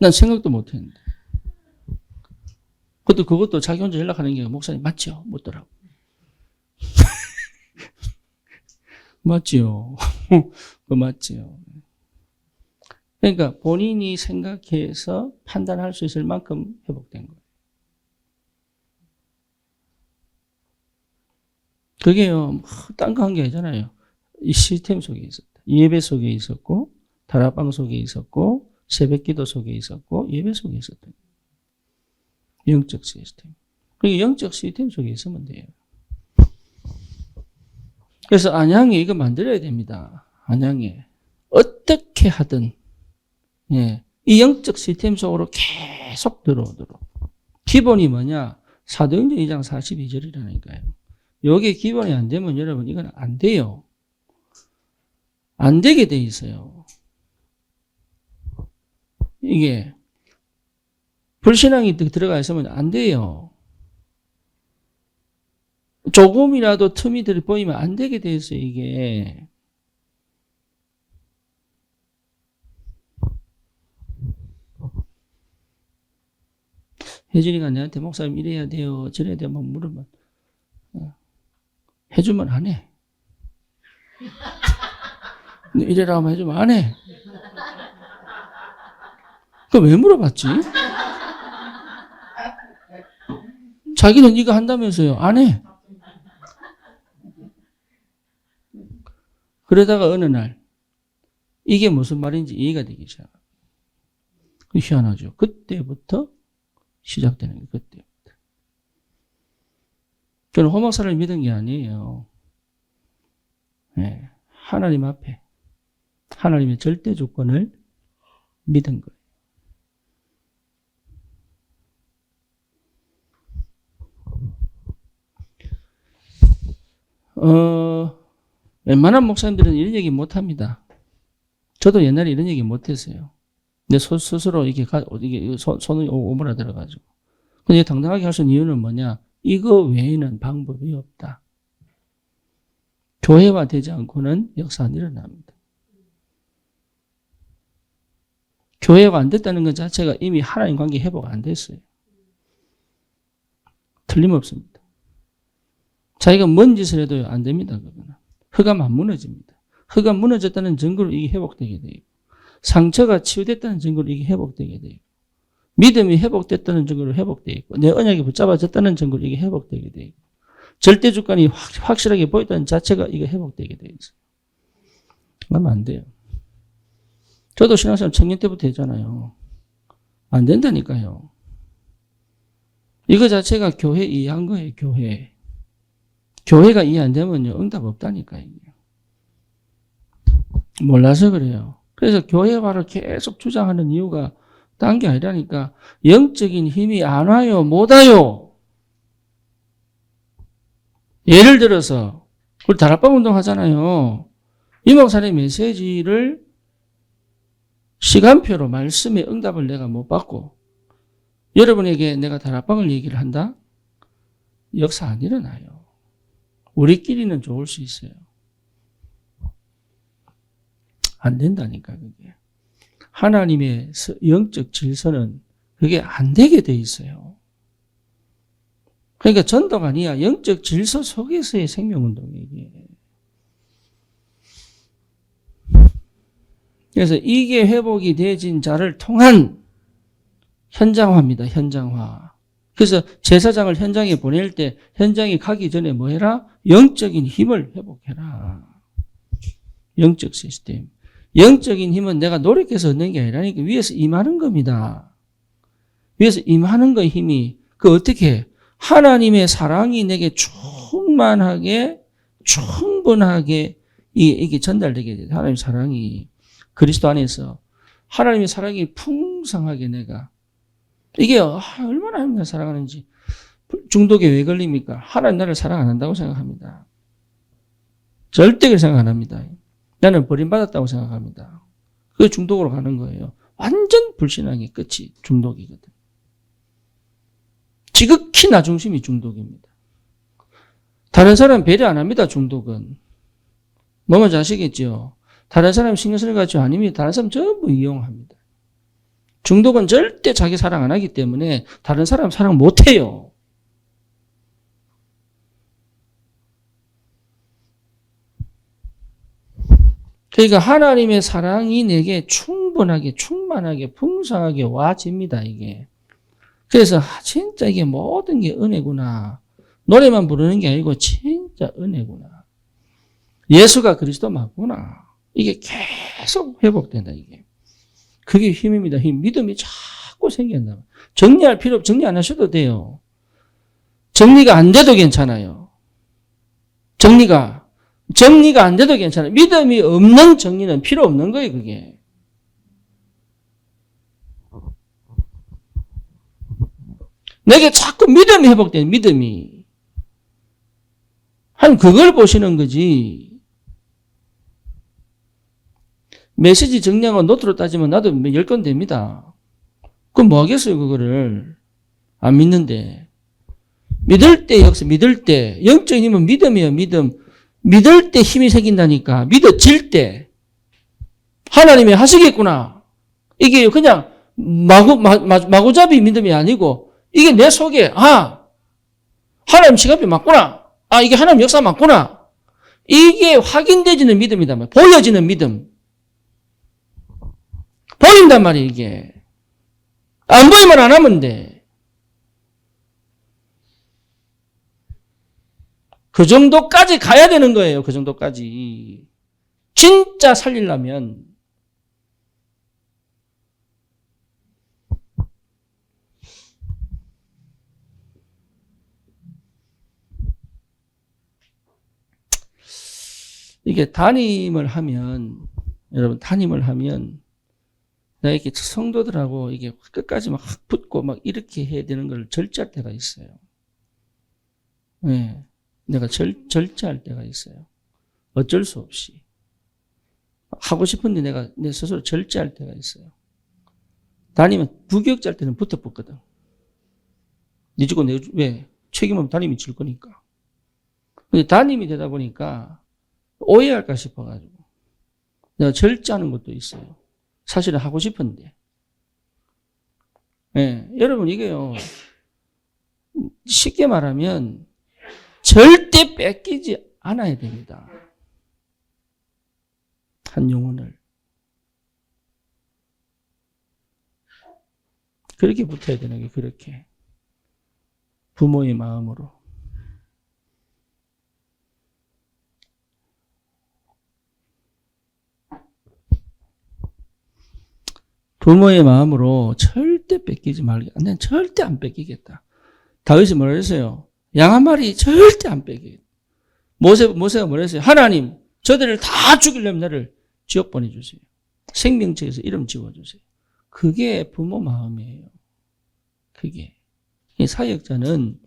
난 생각도 못 했는데. 그것도 자기 혼자 연락하는 게 목사님 맞죠? 묻더라고. 맞지요. 그거 맞지요. 그러니까 본인이 생각해서 판단할 수 있을 만큼 회복된 거예요. 그게요, 딴 거 한 게 아니잖아요. 이 시스템 속에 있었다. 예배 속에 있었고, 다락방 속에 있었고, 새벽 기도 속에 있었고, 예배 속에 있었다. 영적 시스템. 그러니까 영적 시스템 속에 있으면 돼요. 그래서 안양에 이거 만들어야 됩니다. 안양에. 어떻게 하든 이 영적 시스템 속으로 계속 들어오도록. 기본이 뭐냐? 사도행전 2장 42절이라니까요. 요게 기본이 안 되면 여러분 이건 안 돼요. 안 되게 돼 있어요. 이게 불신앙이 들어가 있으면 안 돼요. 조금이라도 틈이 보이면 안 되게 돼 있어요, 이게. 혜진이가 내한테 목사님 이래야 돼요, 저래야 돼요, 막 물으면 해주면 안 해. 이래라 하면 해주면 안 해. 그럼 왜 물어봤지? 자기는 이거 한다면서요. 안 해. 그러다가 어느 날 이게 무슨 말인지 이해가 되기 시작합니다. 희한하죠. 그때부터 시작되는 게 그때부터. 저는 호목사를 믿은 게 아니에요. 하나님 앞에 하나님의 절대 주권을 믿은 거예요. 웬만한 목사님들은 이런 얘기 못 합니다. 저도 옛날에 이런 얘기 못 했어요. 내 스스로 이게 손을 오므라들어가지고. 근데 당당하게 할 수 있는 이유는 뭐냐? 이거 외에는 방법이 없다. 교회화 되지 않고는 역사 안 일어납니다. 교회가 안 됐다는 것 자체가 이미 하나님 관계 회복 안 됐어요. 틀림없습니다. 자기가 뭔 짓을 해도 안 됩니다. 그거는. 흑암 안 무너집니다. 흑암 무너졌다는 증거로 이게 회복되게 돼요. 상처가 치유됐다는 증거로 이게 회복되게 돼요. 믿음이 회복됐다는 증거로 회복되어 있고 내 언약이 붙잡아졌다는 증거로 이게 회복되게 돼요. 절대 주권이 확실하게 보였다는 자체가 이게 회복되게 되어 있어요. 그러면 안 돼요. 저도 신앙생활 청년 때부터 했잖아요. 안 된다니까요. 이거 자체가 교회 이해한 거예요. 교회가 이해 안 되면요 응답 없다니까요. 몰라서 그래요. 그래서 교회화를 계속 주장하는 이유가 딴 게 아니라니까. 영적인 힘이 안 와요, 못 와요. 예를 들어서 우리 다락방 운동 하잖아요. 이 목사님 메시지를 시간표로 말씀의 응답을 내가 못 받고 여러분에게 내가 다락방을 얘기를 한다? 역사 안 일어나요. 우리끼리는 좋을 수 있어요. 안 된다니까 그게. 하나님의 영적 질서는 그게 안 되게 돼 있어요. 그러니까 전도가 아니야. 영적 질서 속에서의 생명운동이에요, 이게. 그래서 이게 회복이 되어진 자를 통한 현장화입니다. 현장화. 그래서 제사장을 현장에 보낼 때 현장에 가기 전에 뭐 해라? 영적인 힘을 회복해라. 영적 시스템. 영적인 힘은 내가 노력해서 얻는 게 아니라니까 위에서 임하는 겁니다. 위에서 임하는 거의 힘이 어떻게 하나님의 사랑이 내게 충분하게 이게 전달되게 돼요. 하나님의 사랑이 그리스도 안에서 하나님의 사랑이 풍성하게 내가 이게 얼마나 하나님을 사랑하는지. 중독에 왜 걸립니까? 하나님 나를 사랑 안 한다고 생각합니다. 절대 그렇게 생각 안 합니다. 나는 버림받았다고 생각합니다. 그게 중독으로 가는 거예요. 완전 불신앙의 끝이 중독이거든. 지극히 나 중심이 중독입니다. 다른 사람 배려 안 합니다. 중독은. 뭐 뭔지 아시겠죠? 다른 사람 신경 쓰는 것 같죠? 아닙니다. 다른 사람 전부 이용합니다. 중독은 절대 자기 사랑 안 하기 때문에 다른 사람 사랑 못 해요. 그러니까 하나님의 사랑이 내게 충분하게, 충만하게, 풍성하게 와집니다, 이게. 그래서 진짜 이게 모든 게 은혜구나. 노래만 부르는 게 아니고 진짜 은혜구나. 예수가 그리스도 맞구나. 이게 계속 회복된다, 이게. 그게 힘입니다, 힘. 믿음이 자꾸 생긴다. 정리할 필요 없고 정리 안 하셔도 돼요. 정리가 안 돼도 괜찮아요. 정리가 정리가 안 돼도 괜찮아요. 믿음이 없는 정리는 필요 없는 거예요, 그게. 내게 자꾸 믿음이 회복되는 믿음이. 한 그걸 보시는 거지. 메시지 정리하고 노트로 따지면 나도 10건 됩니다. 그럼 뭐 하겠어요, 그거를. 안 믿는데. 믿을 때 역시 믿을 때. 영적인 힘은 믿음이에요, 믿음. 믿을 때 힘이 생긴다니까. 믿어질 때. 하나님이 하시겠구나. 이게 그냥 마구잡이 믿음이 아니고 이게 내 속에 하나님 지갑이 맞구나. 이게 하나님 역사 맞구나. 이게 확인되지는 믿음이다. 보여지는 믿음. 보인단 말이에요, 이게. 안 보이면 안 하면 돼. 그 정도까지 가야 되는 거예요, 그 정도까지. 진짜 살리려면. 이게 담임을 하면, 여러분, 담임을 하면, 내가 이렇게 성도들하고 이게 끝까지 막 붙고 막 이렇게 해야 되는 걸 절제할 때가 있어요. 네. 내가 절제할 때가 있어요. 어쩔 수 없이. 하고 싶은데 내가 내 스스로 절제할 때가 있어요. 담임은 부교육자일 때는 붙어 붙거든. 네 주고 왜? 책임은 담임이 질 거니까. 근데 담임이 되다 보니까 오해할까 싶어가지고 내가 절제하는 것도 있어요. 사실은 하고 싶은데. 네, 여러분 이게요. 쉽게 말하면 절대 뺏기지 않아야 됩니다. 한 영혼을. 그렇게 붙어야 되는 게 그렇게. 부모의 마음으로. 부모의 마음으로 절대 뺏기지 말게. 난 절대 안 뺏기겠다. 다윗이 뭐라 했어요? 양 한 마리 절대 안 뺏기겠다. 모세가 뭐라 했어요? 하나님, 저들을 다 죽이려면 나를 지옥 보내주세요. 생명책에서 이름 지워주세요. 그게 부모 마음이에요. 그게. 사역자는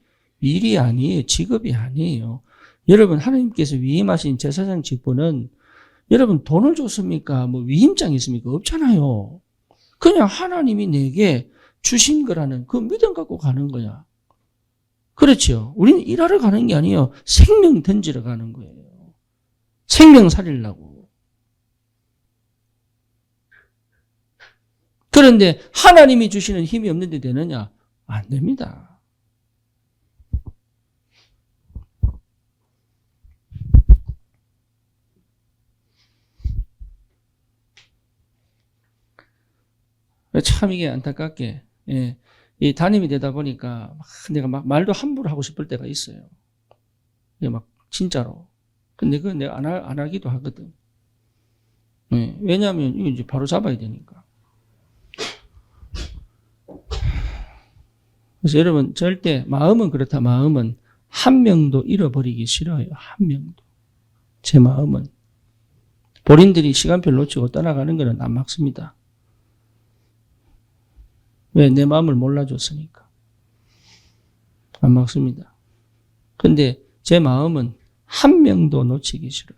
일이 아니에요. 직업이 아니에요. 여러분, 하나님께서 위임하신 제사장 직분은 여러분 돈을 줬습니까? 뭐 위임장이 있습니까? 없잖아요. 그냥 하나님이 내게 주신 거라는 그 믿음 갖고 가는 거야. 그렇죠. 우리는 일하러 가는 게 아니에요. 생명 던지러 가는 거예요. 생명 살리려고. 그런데 하나님이 주시는 힘이 없는데 되느냐? 안 됩니다. 참 이게 안타깝게, 예, 이 담임이 되다 보니까 내가 막 말도 함부로 하고 싶을 때가 있어요. 이게 막 진짜로. 근데 그건 내가 안 하기도 하거든. 예, 왜냐하면 이거 이제 바로 잡아야 되니까. 그래서 여러분 절대 마음은 그렇다. 마음은 한 명도 잃어버리기 싫어요. 한 명도. 제 마음은. 본인들이 시간표 놓치고 떠나가는 거는 안 막습니다. 왜? 내 마음을 몰라줬으니까. 안 막습니다. 근데 제 마음은 한 명도 놓치기 싫어요.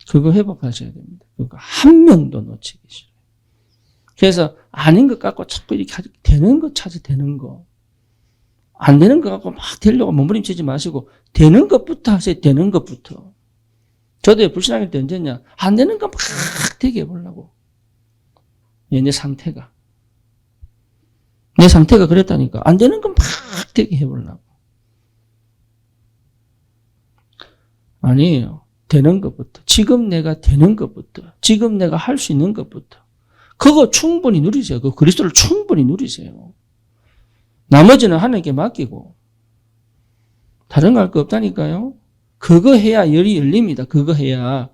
그거 회복하셔야 됩니다. 그거 한 명도 놓치기 싫어요. 그래서 아닌 것 같고 자꾸 이렇게 되는 거 찾아 되는 거. 안 되는 것 같고 막 되려고 몸부림치지 마시고 되는 것부터 하세요. 되는 것부터. 저도 불신앙일 때 언제냐? 안 되는 거 막 되게 해보려고. 내 상태가. 내 상태가 그랬다니까. 안 되는 거 막 되게 해보려고. 아니에요. 되는 것부터. 지금 내가 되는 것부터. 지금 내가 할 수 있는 것부터. 그거 충분히 누리세요. 그 그리스도를 충분히 누리세요. 나머지는 하나님께 맡기고. 다른 거 할 거 없다니까요. 그거 해야 열이 열립니다. 그거 해야.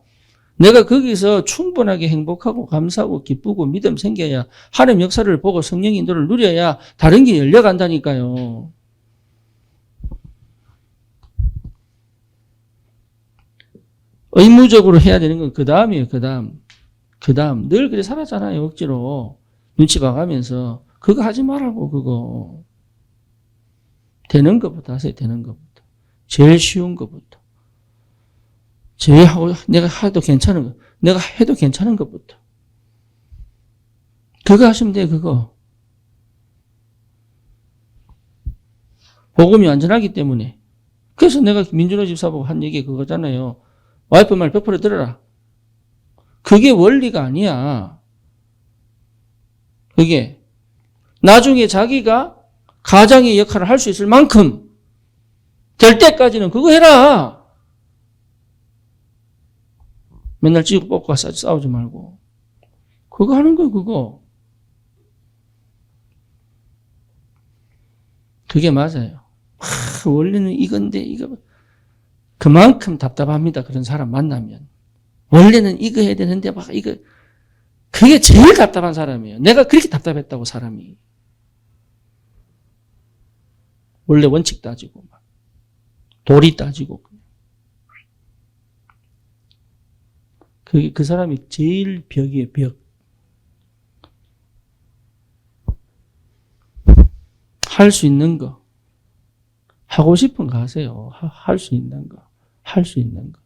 내가 거기서 충분하게 행복하고 감사하고 기쁘고 믿음 생겨야 하나님 역사를 보고 성령 인도를 누려야 다른 게 열려간다니까요. 의무적으로 해야 되는 건 그 다음이에요. 그 다음. 늘 그래 살았잖아요. 억지로. 눈치 봐가면서. 그거 하지 말라고, 그거. 되는 것부터 하세요. 되는 것부터. 제일 쉬운 것부터. 제일 하고, 내가 해도 괜찮은 거. 내가 해도 괜찮은 것부터. 그거 하시면 돼요. 그거. 복음이 안전하기 때문에. 그래서 내가 민준호 집사보고 한 얘기 그거잖아요. 와이프 말 100% 들어라. 그게 원리가 아니야. 그게. 나중에 자기가 가장의 역할을 할 수 있을 만큼 될 때까지는 그거 해라. 맨날 찌고 뽑고 싸우지 말고. 그거 하는 거예요, 그거. 그게 맞아요. 원래는 이건데, 이거. 그만큼 답답합니다. 그런 사람 만나면. 원래는 이거 해야 되는데, 막 이거. 그게 제일 답답한 사람이에요. 내가 그렇게 답답했다고, 사람이. 원래 원칙 따지고, 막. 도리 따지고. 그 사람이 제일 벽이에요, 벽. 할 수 있는 거. 하고 싶은 거 하세요. 할 수 있는 거. 할 수 있는 거.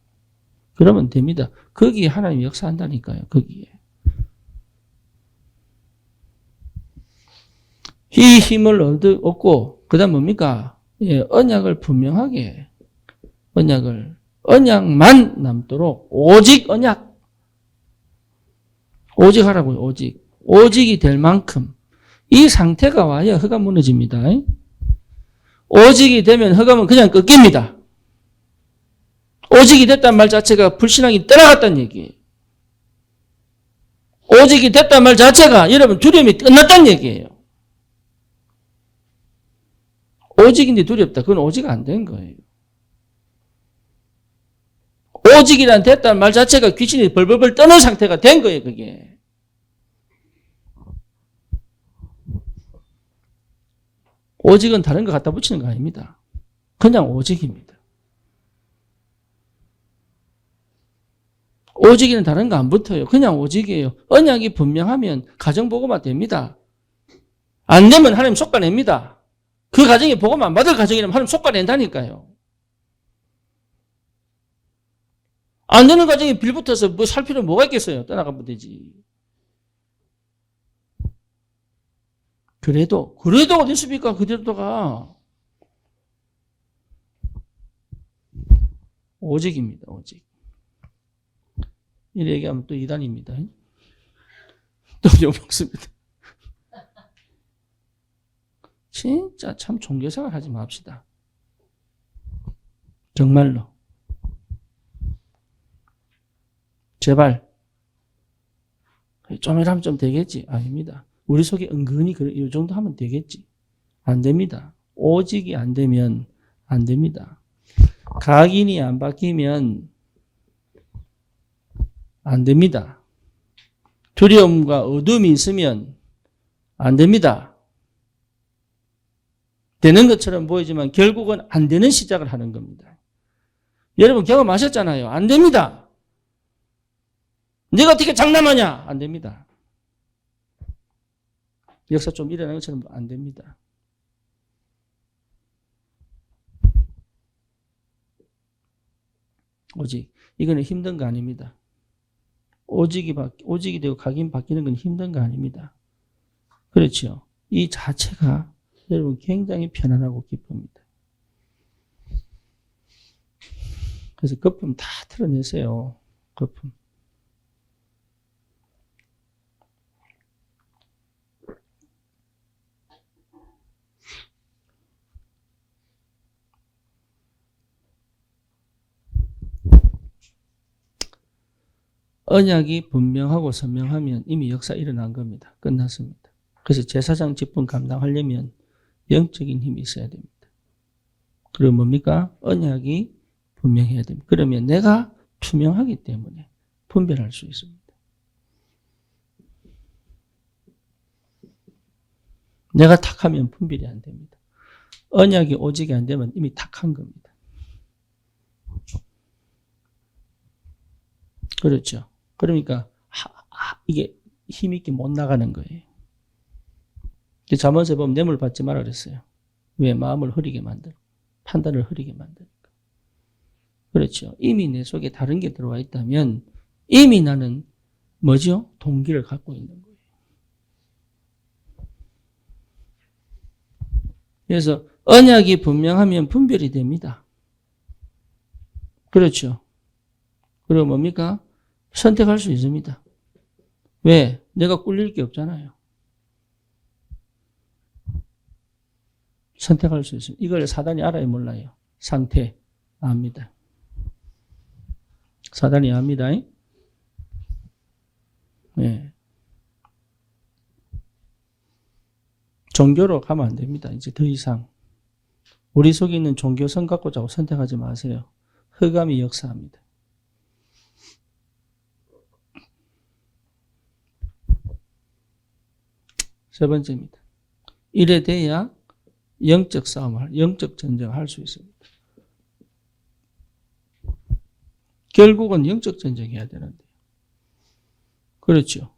그러면 됩니다. 거기에 하나님이 역사한다니까요. 거기에. 이 힘을 얻고 그 다음 뭡니까? 예, 언약을 분명하게 언약만 남도록 오직 언약. 오직 하라고요. 오직이 될 만큼 이 상태가 와야 허가 무너집니다. 오직이 되면 허감은 그냥 꺾입니다. 오직이 됐단 말 자체가 불신앙이 떠나갔다는 얘기예요. 오직이 됐단 말 자체가 여러분 두려움이 끝났다는 얘기예요. 오직인데 두렵다. 그건 오직 안 된 거예요. 오직이란 됐단 말 자체가 귀신이 벌벌벌 떠는 상태가 된 거예요. 그게. 오직은 다른 거 갖다 붙이는 거 아닙니다. 그냥 오직입니다. 오직이는 다른 거 안 붙어요. 그냥 오직이에요. 언약이 분명하면 가정보고만 됩니다. 안 되면 하나님 속가냅니다. 그 가정이 보고만 안 받을 가정이라면 하나님 속가낸다니까요. 안 되는 가정이 빌붙어서 뭐 살 필요 뭐가 있겠어요. 떠나가면 되지. 그래도 어디 있습니까? 그대로가 오직입니다. 오직. 이래 얘기하면 또 이단입니다. 또 욕먹습니다. 진짜 참 종교생활 하지 맙시다. 정말로. 제발. 좀 이러면 좀 되겠지. 아닙니다. 우리 속에 은근히 이 정도 하면 되겠지. 안 됩니다. 오직이 안 되면 안 됩니다. 각인이 안 바뀌면 안 됩니다. 두려움과 어둠이 있으면 안 됩니다. 되는 것처럼 보이지만 결국은 안 되는 시작을 하는 겁니다. 여러분 경험하셨잖아요. 안 됩니다. 네가 어떻게 장담하냐? 안 됩니다. 역사 좀 일어나는 것처럼 안 됩니다. 오직 이거는 힘든 거 아닙니다. 오직이 되고 각인 바뀌는 건 힘든 거 아닙니다. 그렇죠. 이 자체가 여러분 굉장히 편안하고 기쁩니다. 그래서 거품 다 털어내세요. 거품. 언약이 분명하고 선명하면 이미 역사 일어난 겁니다. 끝났습니다. 그래서 제사장 직분 감당하려면 영적인 힘이 있어야 됩니다. 그리고 뭡니까? 언약이 분명해야 됩니다. 그러면 내가 투명하기 때문에 분별할 수 있습니다. 내가 탁하면 분별이 안 됩니다. 언약이 오직이 안 되면 이미 탁한 겁니다. 그렇죠. 그러니까 이게 힘있게 못 나가는 거예요. 잠언서에 보면 뇌물 받지 마라 그랬어요. 왜? 마음을 흐리게 만들고 판단을 흐리게 만드니까. 그렇죠. 이미 내 속에 다른 게 들어와 있다면 이미 나는 뭐죠? 동기를 갖고 있는 거예요. 그래서 언약이 분명하면 분별이 됩니다. 그렇죠. 그리고 뭡니까? 선택할 수 있습니다. 왜? 내가 꿀릴 게 없잖아요. 선택할 수 있습니다. 이걸 사단이 알아요, 몰라요? 상태 압니다. 사단이 압니다. 네. 종교로 가면 안 됩니다. 이제 더 이상 우리 속에 있는 종교성 갖고 자꾸 선택하지 마세요. 흑암이 역사합니다. 세 번째입니다. 이래 돼야 영적 싸움을, 영적 전쟁을 할 수 있습니다. 결국은 영적 전쟁해야 되는데. 그렇죠.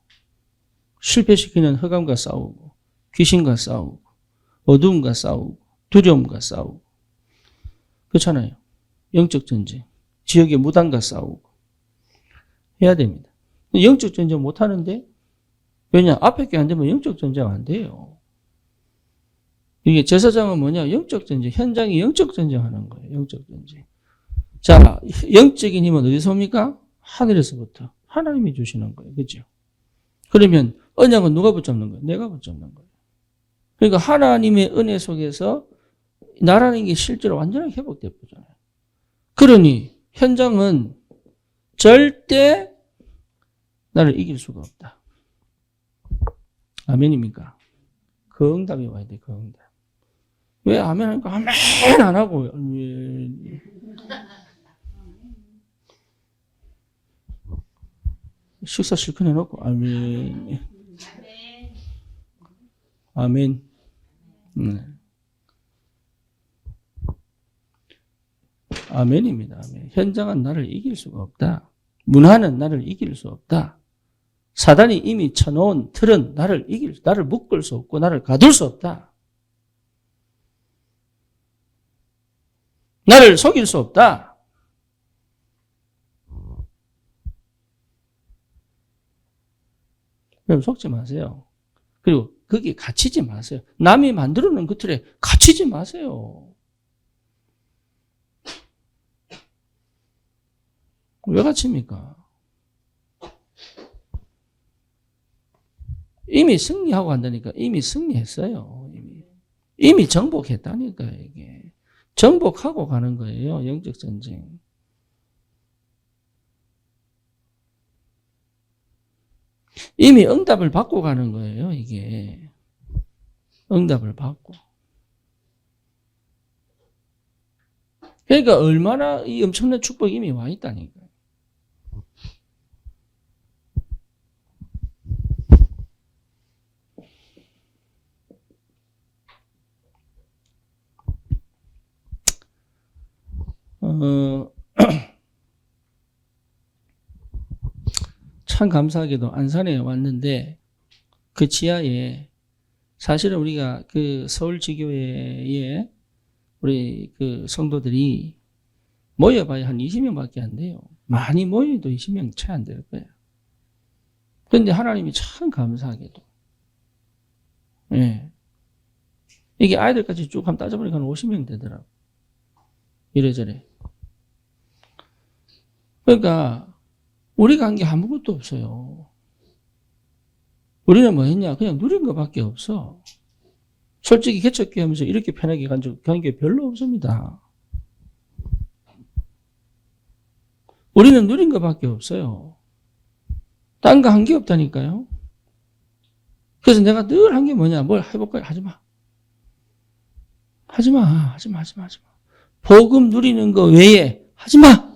실패시키는 흑암과 싸우고, 귀신과 싸우고, 어두움과 싸우고, 두려움과 싸우고. 그렇잖아요. 영적 전쟁. 지역의 무당과 싸우고. 해야 됩니다. 영적 전쟁 못 하는데, 왜냐? 앞에 게 안 되면 영적 전쟁 안 돼요. 이게 제사장은 뭐냐? 영적 전쟁. 현장이 영적 전쟁 하는 거예요. 영적 전쟁. 자, 영적인 힘은 어디서 옵니까? 하늘에서부터. 하나님이 주시는 거예요. 그죠? 그러면 언약은 누가 붙잡는 거예요? 내가 붙잡는 거예요. 그러니까 하나님의 은혜 속에서 나라는 게 실제로 완전하게 회복되잖아요. 그러니 현장은 절대 나를 이길 수가 없다. 아멘입니까? 그 응답이 와야 돼, 그 응답. 왜 아멘 하니까 아멘 안 하고, 식사 실컷 해놓고, 아멘. 아멘. 네. 아멘입니다. 아멘. 현장은 나를 이길 수가 없다. 문화는 나를 이길 수 없다. 사단이 이미 쳐놓은 틀은 나를 묶을 수 없고 나를 가둘 수 없다. 나를 속일 수 없다. 그럼 속지 마세요. 그리고 거기에 갇히지 마세요. 남이 만들어 놓은 그 틀에 갇히지 마세요. 왜 갇힙니까? 이미 승리하고 한다니까. 이미 승리했어요. 이미 정복했다니까, 이게. 정복하고 가는 거예요. 영적 전쟁. 이미 응답을 받고 가는 거예요. 이게. 응답을 받고. 그러니까 얼마나 이 엄청난 축복이 이미 와 있다니까. 참 감사하게도 안산에 왔는데 그 지하에 사실은 우리가 그 서울지교회에 우리 그 성도들이 모여봐야 한 20명밖에 안 돼요. 많이 모여도 20명 채 안 될 거예요. 그런데 하나님이 참 감사하게도 예. 이게 아이들까지 쭉 한번 따져보니까 한 50명 되더라고. 이래저래. 그러니까 우리가 한 게 아무것도 없어요. 우리는 뭐 했냐? 그냥 누린 것밖에 없어. 솔직히 개척교회 하면서 이렇게 편하게 간 게 별로 없습니다. 우리는 누린 것밖에 없어요. 딴 거 한 게 없다니까요. 그래서 내가 늘 한 게 뭐냐? 뭘 해볼까요? 하지 마. 하지 마. 복음 누리는 거 외에 하지 마.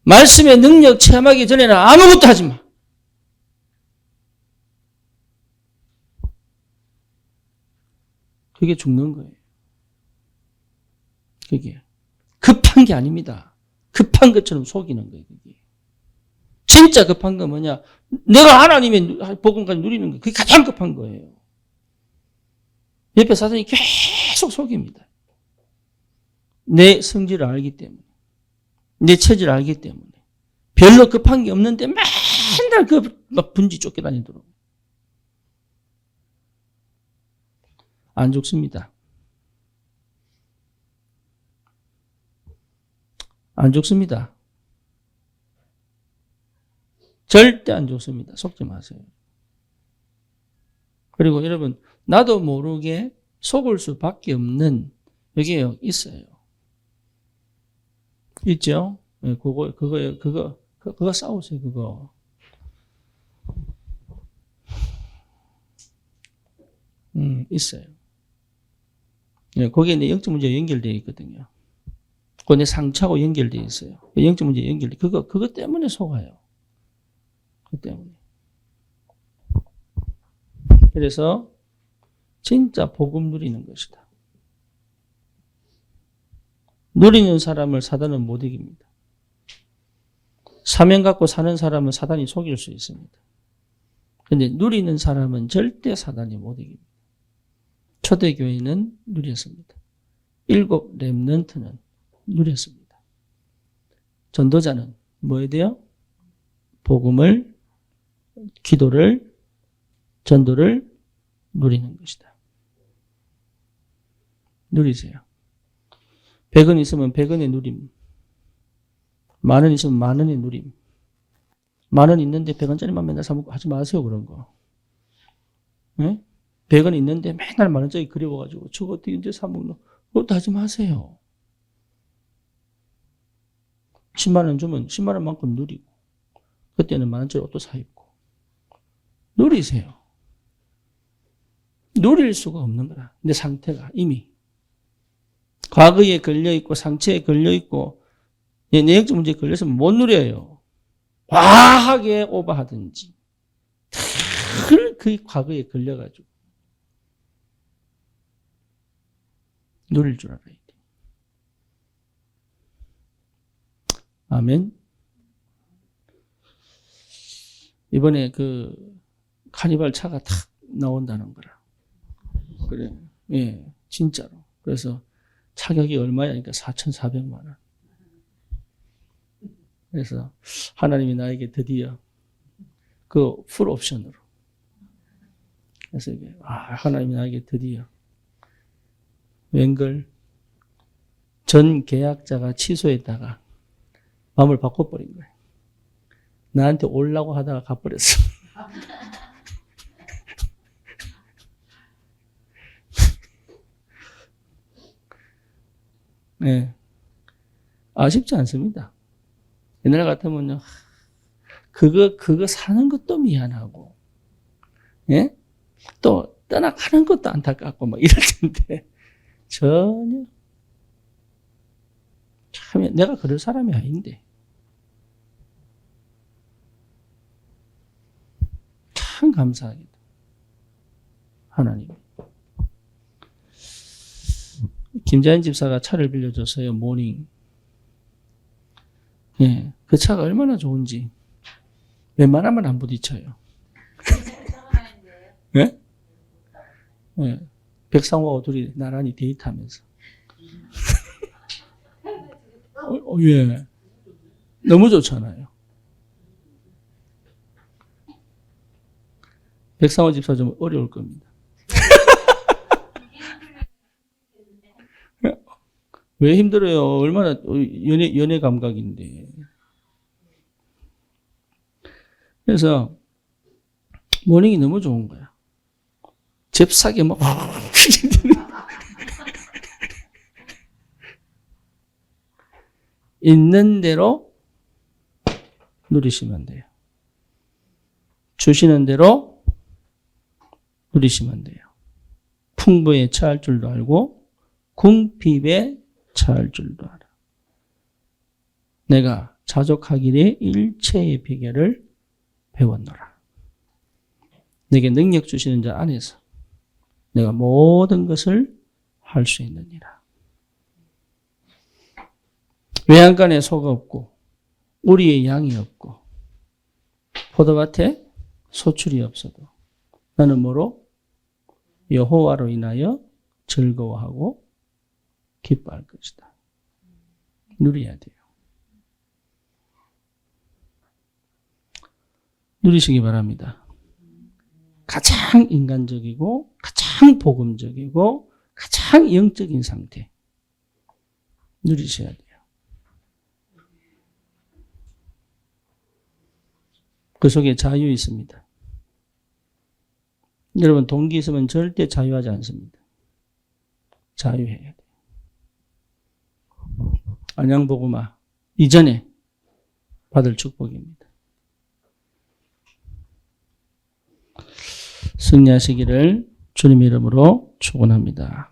말씀의 능력 체험하기 전에는 아무것도 하지 마. 그게 죽는 거예요. 그게. 급한 게 아닙니다. 급한 것처럼 속이는 거예요. 그게. 진짜 급한 건 뭐냐? 내가 하나님의 복음까지 누리는 거. 그게 가장 급한 거예요. 옆에 사단이 계속 속입니다. 내 성질을 알기 때문에. 내 처지를 알기 때문에. 별로 급한 게 없는데 맨날 막 분지 쫓겨다니도록. 안 죽습니다. 안 죽습니다. 절대 안 죽습니다. 속지 마세요. 그리고 여러분, 나도 모르게 속을 수밖에 없는 여기에 있어요. 있죠? 네, 그거 싸우세요, 그거. 있어요. 네, 거기에 내 영적 문제가 연결되어 있거든요. 그거 내 상처하고 연결되어 있어요. 영적 문제 연결돼. 그거 때문에 속아요. 그 때문에. 그래서 진짜 복음 누리는 것이다. 누리는 사람을 사단은 못 이깁니다. 사명 갖고 사는 사람은 사단이 속일 수 있습니다. 그런데 누리는 사람은 절대 사단이 못 이깁니다. 초대교회는 누렸습니다. 7 렘넌트는 누렸습니다. 전도자는 뭐 해야 돼요? 복음을, 기도를, 전도를 누리는 것이다. 누리세요. 100원 있으면 100원의 누림. 10,000원 있으면 10,000원의 누림. 10,000원 있는데 100원짜리만 맨날 사먹고 하지 마세요, 그런 거. 네? 100원 있는데 맨날 10,000원짜리 그리워가지고 저거 어떻게 이제 사먹노? 그것도 하지 마세요. 10만원 주면 10만원만큼 누리고 그때는 10,000원짜리 옷도 사 입고 누리세요. 누릴 수가 없는 거라. 내 상태가 이미 과거에 걸려있고 상처에 걸려있고 내역적 문제에 걸렸으면 못 누려요. 과하게 오버하든지 그 과거에 걸려가지고 누릴 줄 알아야 돼. 아멘. 이번에 그 카니발 차가 탁 나온다는 거라. 그래. 예, 진짜로. 그래서 차격이 얼마야니까 4,400만 원. 그래서 하나님이 나에게 드디어 그 풀 옵션으로. 그래서 이게 하나님이 나에게 드디어 웬걸 전 계약자가 취소했다가 마음을 바꿔버린 거예요. 나한테 오려고 하다가 가버렸어. 네. 아쉽지 않습니다. 옛날 같으면요, 그거 사는 것도 미안하고, 예? 또 떠나가는 것도 안타깝고, 막 이럴 텐데, 전혀, 참, 내가 그럴 사람이 아닌데, 참 감사하게도, 하나님. 김자연 집사가 차를 빌려줬어요, 모닝. 예, 그 차가 얼마나 좋은지 웬만하면 안 부딪혀요. 예? 예. 백상호하고 둘이 나란히 데이트하면서. 예. 너무 좋잖아요. 백상호 집사 좀 어려울 겁니다. 왜 힘들어요? 얼마나 연애 감각인데. 그래서 모닝이 너무 좋은 거야. 잽싸게 막 있는 대로 누리시면 돼요. 주시는 대로 누리시면 돼요. 풍부에 처할 줄도 알고 궁핍에 처할 줄도 알아. 내가 자족하기에 일체의 비결을 배웠노라. 내게 능력 주시는 자 안에서 내가 모든 것을 할 수 있느니라. 외양간에 소가 없고 우리의 양이 없고 포도밭에 소출이 없어도 나는 뭐로? 여호와로 인하여 즐거워하고 기뻐할 것이다. 누려야 돼요. 누리시기 바랍니다. 가장 인간적이고 가장 복음적이고 가장 영적인 상태 누리셔야 돼요. 그 속에 자유 있습니다. 여러분 동기 있으면 절대 자유하지 않습니다. 자유해야 돼요. 안양복음화 이전에 받을 축복입니다. 승리하시기를 주님의 이름으로 축원합니다.